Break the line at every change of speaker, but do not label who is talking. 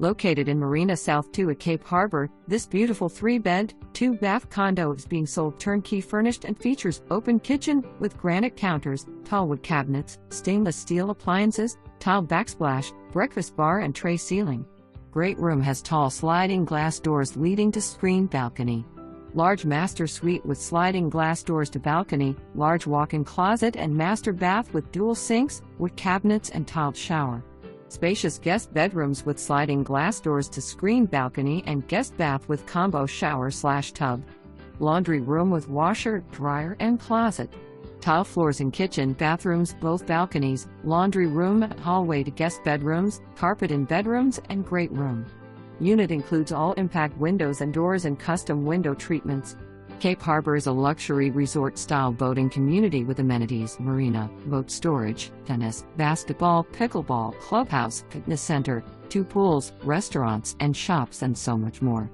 Located in Marina South II at Cape Harbour, this beautiful 3-bed, 2-bath condo is being sold turnkey furnished and features open kitchen with granite counters, tall wood cabinets, stainless steel appliances, tile backsplash, breakfast bar and tray ceiling. Great room has tall sliding glass doors leading to screened balcony. Large master suite with sliding glass doors to balcony, large walk-in closet and master bath with dual sinks, wood cabinets and tiled shower. Spacious guest bedrooms with sliding glass doors to screened balcony and guest bath with combo shower/tub. Laundry room with washer, dryer and closet. Tile floors in kitchen, bathrooms, both balconies, laundry room and hallway to guest bedrooms, carpet in bedrooms and great room. Unit includes all impact windows and doors and custom window treatments. Cape Harbour is a luxury resort-style boating community with amenities, marina, boat storage, tennis, basketball, pickleball, clubhouse, fitness center, 2 pools, restaurants and shops and so much more.